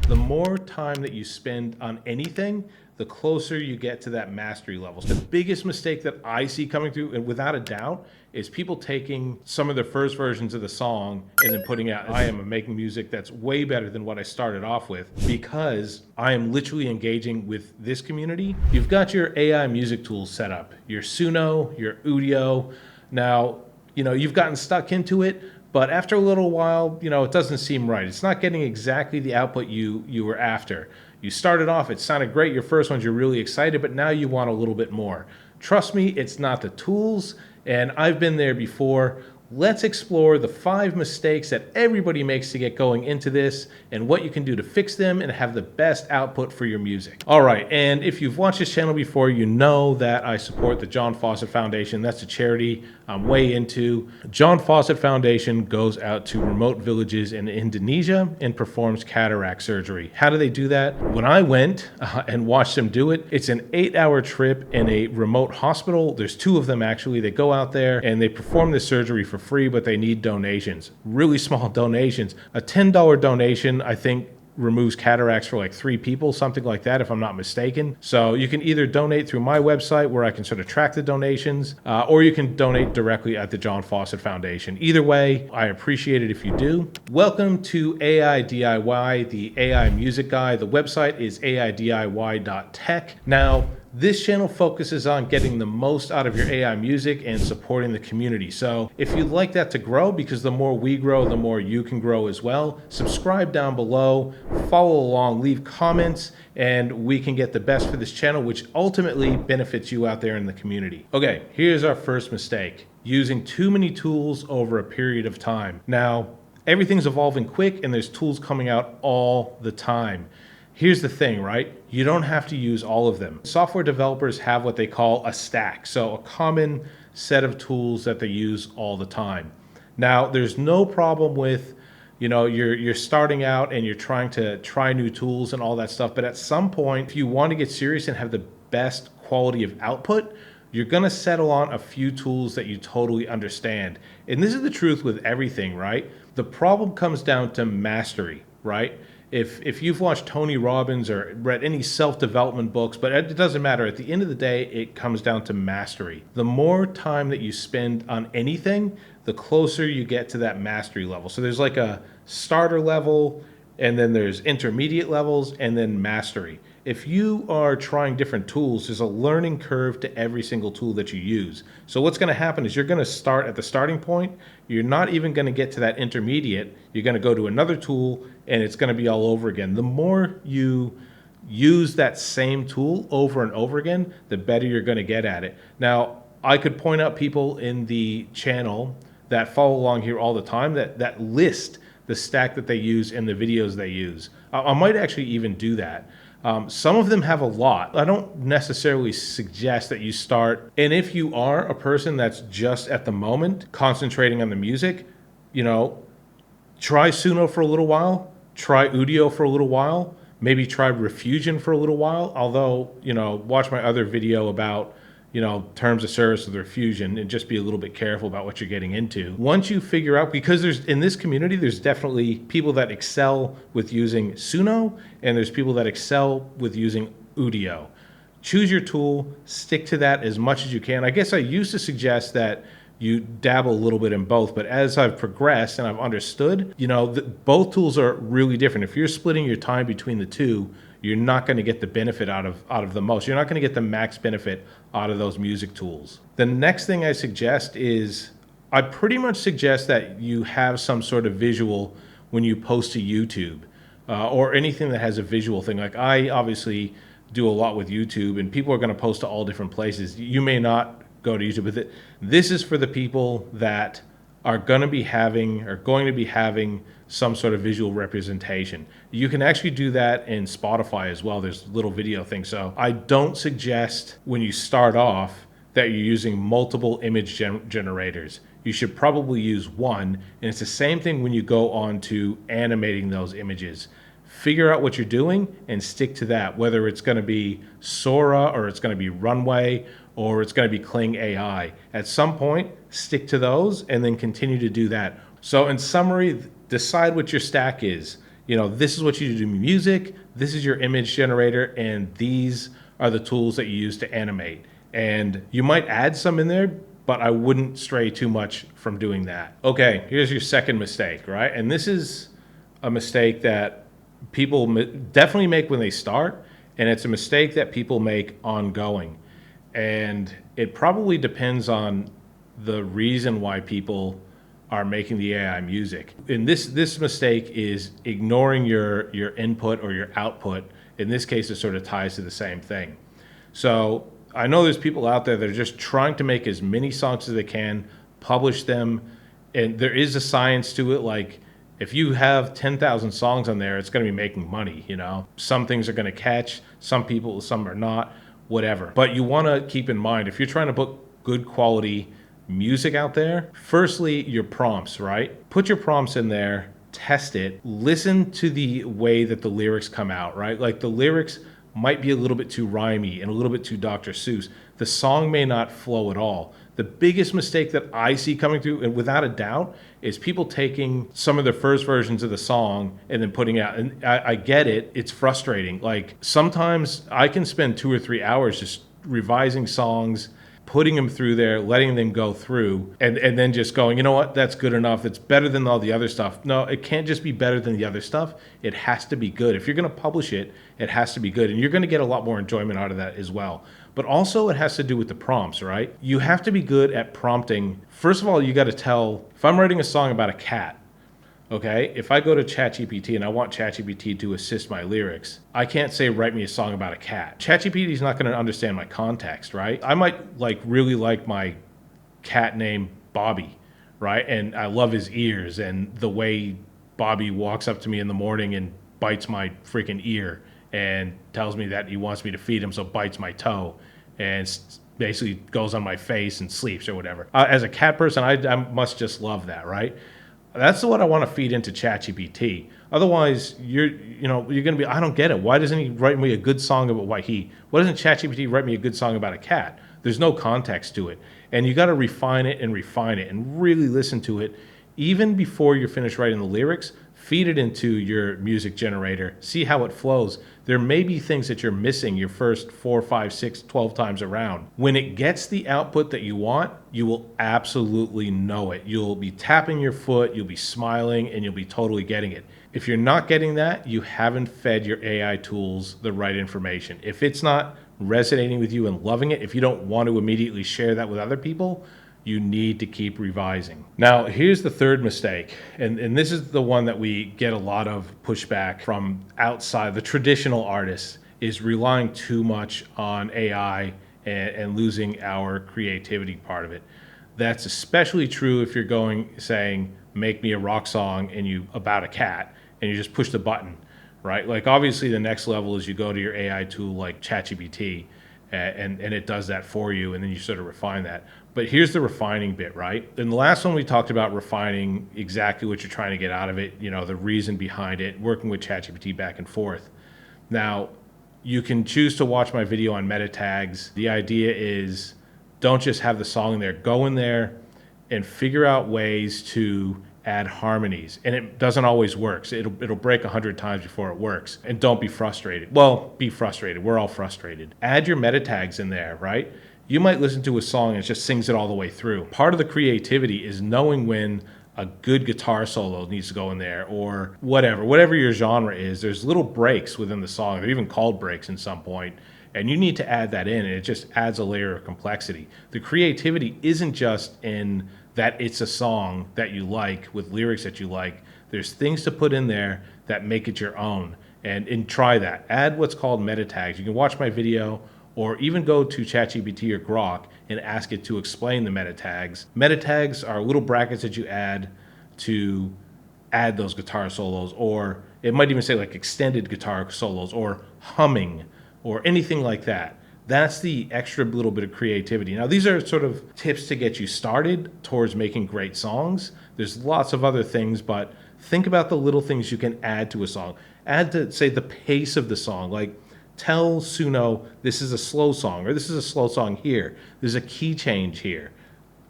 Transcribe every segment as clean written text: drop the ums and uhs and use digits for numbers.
The more time that you spend on anything, the closer you get to that mastery level. The biggest mistake that I see coming through, and without a doubt, is people taking some of the first versions of the song and then putting out, I am making music that's way better than what I started off with, because I am literally engaging with this community. You've got your AI music tools set up, your Suno, your Udio. Now, you've gotten stuck into it, but after a little while, it doesn't seem right. It's not getting exactly the output you were after. You started off, it sounded great. Your first ones, you're really excited, but now you want a little bit more. Trust me, it's not the tools, and I've been there before. Let's explore the 5 mistakes that everybody makes to get going into this and what you can do to fix them and have the best output for your music. All right, and if you've watched this channel before, you know that I support the John Fawcett Foundation. That's a charity I'm way into. John Fawcett Foundation goes out to remote villages in Indonesia and performs cataract surgery. How do they do that? When I went and watched them do it, it's an 8-hour trip in a remote hospital. There's 2 of them actually. They go out there and they perform this surgery for free, but they need donations, really small donations. A $10 donation, I think, removes cataracts for like 3 people, something like that, if I'm not mistaken. So you can either donate through my website where I can sort of track the donations, or you can donate directly at the John Fawcett Foundation. Either way, I appreciate it if you do. Welcome to AI DIY, the AI music guy. The website is aidiy.tech. Now, this channel focuses on getting the most out of your AI music and supporting the community. So if you'd like that to grow, because the more we grow, the more you can grow as well, subscribe down below, follow along, leave comments, and we can get the best for this channel, which ultimately benefits you out there in the community. Okay, here's our first mistake: using too many tools over a period of time. Now, everything's evolving quick and there's tools coming out all the time. Here's the thing, right? You don't have to use all of them. Software developers have what they call a stack, so a common set of tools that they use all the time. Now, there's no problem with, you're starting out and you're trying to try new tools and all that stuff, but at some point, if you want to get serious and have the best quality of output, you're gonna settle on a few tools that you totally understand. And this is the truth with everything, right? The problem comes down to mastery, right? If you've watched Tony Robbins or read any self-development books, but it doesn't matter. At the end of the day, it comes down to mastery. The more time that you spend on anything, the closer you get to that mastery level. So there's like a starter level, and then there's intermediate levels, and then mastery. If you are trying different tools, there's a learning curve to every single tool that you use. So what's going to happen is you're going to start at the starting point. You're not even going to get to that intermediate. You're going to go to another tool, and it's going to be all over again. The more you use that same tool over and over again, the better you're going to get at it. Now, I could point out people in the channel that follow along here all the time that list the stack that they use and the videos they use. I might actually even do that. Some of them have a lot. I don't necessarily suggest that you start. And if you are a person that's just at the moment concentrating on the music, try Suno for a little while, try Udio for a little while, maybe try Refusion for a little while. Although, watch my other video about terms of service with Refusion, and just be a little bit careful about what you're getting into. Once you figure out, because in this community, there's definitely people that excel with using Suno, and there's people that excel with using Udio. Choose your tool, stick to that as much as you can. I guess I used to suggest that you dabble a little bit in both, but as I've progressed and I've understood, both tools are really different. If you're splitting your time between the two, you're not going to get the benefit out of the most. You're not going to get the max benefit out of those music tools. The next thing I suggest is, I pretty much suggest that you have some sort of visual when you post to YouTube, or anything that has a visual thing. Like, I obviously do a lot with YouTube, and people are going to post to all different places. You may not go to YouTube with it. This is for the people that are going to be having some sort of visual representation. You can actually do that in Spotify as well. There's little video things. So I don't suggest when you start off that you're using multiple image generators. You should probably use one. And it's the same thing when you go on to animating those images. Figure out what you're doing and stick to that, whether it's going to be Sora or it's going to be Runway or it's going to be Kling AI. At some point, stick to those and then continue to do that. So in summary, decide what your stack is. this is what you do music, this is your image generator, and these are the tools that you use to animate. And you might add some in there, but I wouldn't stray too much from doing that. Okay, here's your second mistake, right? And this is a mistake that people definitely make when they start, and it's a mistake that people make ongoing. And it probably depends on the reason why people are making the AI music. And this mistake is ignoring your input or your output. In this case, it sort of ties to the same thing. So I know there's people out there that are just trying to make as many songs as they can, publish them, and there is a science to it. Like, if you have 10,000 songs on there, it's going to be making money, Some things are going to catch, some are not, whatever. But you want to keep in mind, if you're trying to put good quality music out there, firstly, your prompts, right? Put your prompts in there, test it, listen to the way that the lyrics come out, right? Like, the lyrics might be a little bit too rhymey and a little bit too Dr. Seuss. The song may not flow at all. The biggest mistake that I see coming through, and without a doubt, is people taking some of the first versions of the song and then putting out. And I get it. It's frustrating. Like, sometimes I can spend 2 or 3 hours just revising songs, putting them through there, letting them go through, and then just going, you know what, that's good enough. It's better than all the other stuff. No, it can't just be better than the other stuff. It has to be good. If you're going to publish it, it has to be good. And you're going to get a lot more enjoyment out of that as well. But also it has to do with the prompts, right? You have to be good at prompting. First of all, you got to tell, if I'm writing a song about a cat, okay, if I go to ChatGPT and I want ChatGPT to assist my lyrics, I can't say, write me a song about a cat. ChatGPT is not going to understand my context, right? I might really like my cat named Bobby, right? And I love his ears and the way Bobby walks up to me in the morning and bites my freaking ear and tells me that he wants me to feed him, so bites my toe and basically goes on my face and sleeps or whatever. As a cat person, I must just love that, right? That's what I want to feed into ChatGPT. Otherwise, you're going to be, I don't get it. Why doesn't he write me a good song about why doesn't ChatGPT write me a good song about a cat? There's no context to it. And you got to refine it and really listen to it. Even before you're finished writing the lyrics, feed it into your music generator, see how it flows. There may be things that you're missing your first 4, 5, 6, 12 times around. When it gets the output that you want, you will absolutely know it. You'll be tapping your foot, you'll be smiling, and you'll be totally getting it. If you're not getting that, you haven't fed your AI tools the right information. If it's not resonating with you and loving it, if you don't want to immediately share that with other people, you need to keep revising. Now, here's the third mistake, and this is the one that we get a lot of pushback from outside. The traditional artists is relying too much on AI and losing our creativity part of it. That's especially true if you're saying, make me a rock song about a cat, and you just push the button, right? Like, obviously the next level is you go to your AI tool like ChatGPT, and it does that for you, and then you sort of refine that. But here's the refining bit, right? In the last one, we talked about refining exactly what you're trying to get out of it, the reason behind it, working with ChatGPT back and forth. Now, you can choose to watch my video on meta tags. The idea is, don't just have the song in there. Go in there and figure out ways to add harmonies. And it doesn't always work. It'll break 100 times before it works. And don't be frustrated. Well, be frustrated. We're all frustrated. Add your meta tags in there, right? You might listen to a song and it just sings it all the way through. Part of the creativity is knowing when a good guitar solo needs to go in there, or whatever your genre is. There's little breaks within the song. They're even called breaks in some point. And you need to add that in, and it just adds a layer of complexity. The creativity isn't just in that it's a song that you like with lyrics that you like. There's things to put in there that make it your own. And try that. Add what's called meta tags. You can watch my video, or even go to ChatGPT or Grok and ask it to explain the meta tags. Meta tags are little brackets that you add to add those guitar solos, or it might even say like extended guitar solos or humming or anything like that. That's the extra little bit of creativity. Now, these are sort of tips to get you started towards making great songs. There's lots of other things, but think about the little things you can add to a song. Add to, say, the pace of the song. Like, tell Suno, this is a slow song, or this is a slow song here. There's a key change here,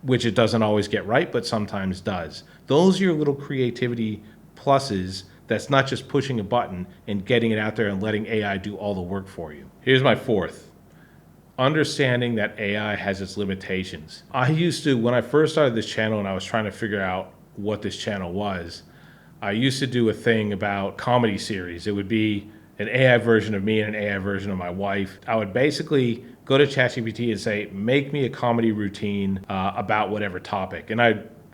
which it doesn't always get right, but sometimes does. Those are your little creativity pluses that's not just pushing a button and getting it out there and letting AI do all the work for you. Here's my fourth. Understanding that AI has its limitations. I used to, when I first started this channel and I was trying to figure out what this channel was, I used to do a thing about comedy series. It would be an AI version of me and an AI version of my wife. I would basically go to ChatGPT and say, make me a comedy routine about whatever topic. And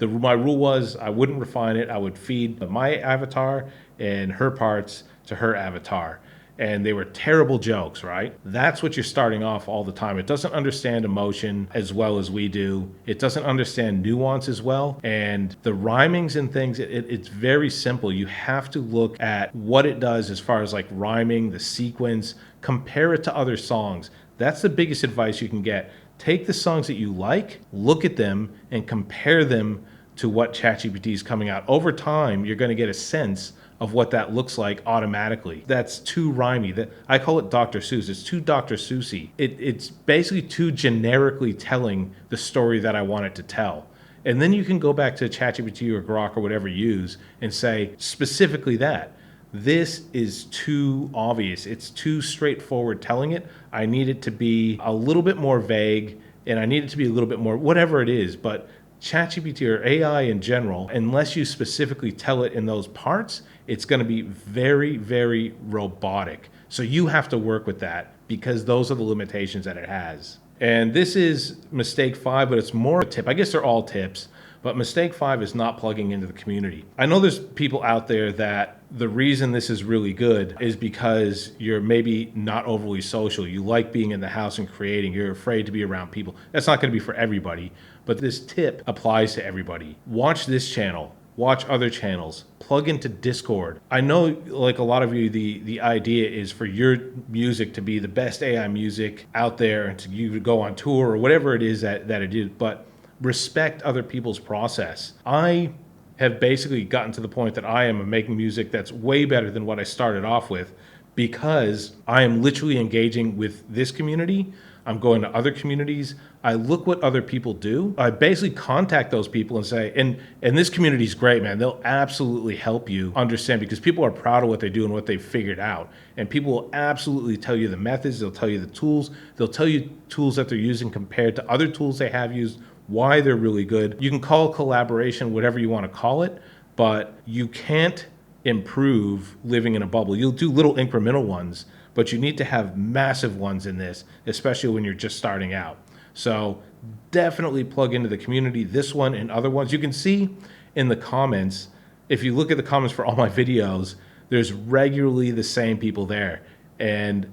my rule was I wouldn't refine it. I would feed my avatar and her parts to her avatar. And they were terrible jokes, right? That's what you're starting off all the time. It doesn't understand emotion as well as we do. It doesn't understand nuance as well. And the rhymings and things, it's very simple. You have to look at what it does as far as like rhyming, the sequence, compare it to other songs. That's the biggest advice you can get. Take the songs that you like, look at them, and compare them to what ChatGPT is coming out. Over time, you're going to get a sense of what that looks like automatically. That's too rhymey. I call it Dr. Seuss. It's too Dr. Seussy. It's basically too generically telling the story that I want it to tell. And then you can go back to ChatGPT or Grok or whatever you use and say specifically that. This is too obvious. It's too straightforward telling it. I need it to be a little bit more vague, and I need it to be a little bit more, whatever it is. But ChatGPT or AI in general, unless you specifically tell it in those parts, it's going to be very, very robotic. So you have to work with that because those are the limitations that it has. And this is mistake 5, but it's more a tip. I guess they're all tips, but mistake 5 is not plugging into the community. I know there's people out there that the reason this is really good is because you're maybe not overly social. You like being in the house and creating. You're afraid to be around people. That's not going to be for everybody, but this tip applies to everybody. Watch this channel. Watch other channels, plug into Discord. I know, like a lot of you, the idea is for your music to be the best AI music out there and to you to go on tour or whatever it is that it is, but respect other people's process. I have basically gotten to the point that I am making music that's way better than what I started off with because I am literally engaging with this community. I'm going to other communities. I look what other people do. I basically contact those people and say, and this community is great, man. They'll absolutely help you understand because people are proud of what they do and what they've figured out. And people will absolutely tell you the methods. They'll tell you the tools. They'll tell you tools that they're using compared to other tools they have used, why they're really good. You can call collaboration whatever you want to call it, but you can't improve living in a bubble. You'll do little incremental ones, but you need to have massive ones in this, especially when you're just starting out. So definitely plug into the community, this one and other ones. You can see in the comments, if you look at the comments for all my videos, there's regularly the same people there. And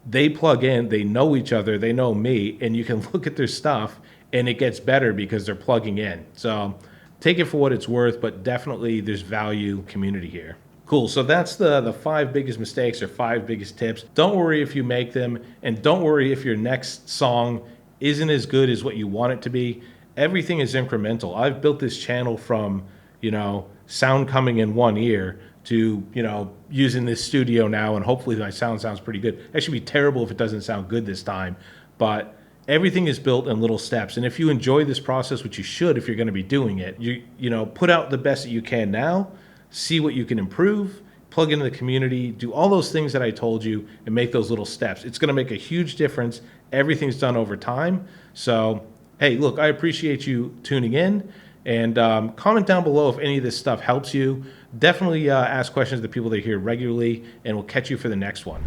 they plug in, they know each other, they know me, and you can look at their stuff and it gets better because they're plugging in. So take it for what it's worth, but definitely there's value community here. Cool, so that's the 5 biggest mistakes or 5 biggest tips. Don't worry if you make them, and don't worry if your next song isn't as good as what you want it to be. Everything is incremental. I've built this channel from, sound coming in one ear to, using this studio now, and hopefully my sound sounds pretty good. It should be terrible if it doesn't sound good this time, but everything is built in little steps. And if you enjoy this process, which you should if you're going to be doing it, you put out the best that you can now, see what you can improve, plug into the community, do all those things that I told you, and make those little steps. It's going to make a huge difference. Everything's done over time. So, hey, look, I appreciate you tuning in. And comment down below if any of this stuff helps you. Definitely ask questions to the people that are here regularly, and we'll catch you for the next one.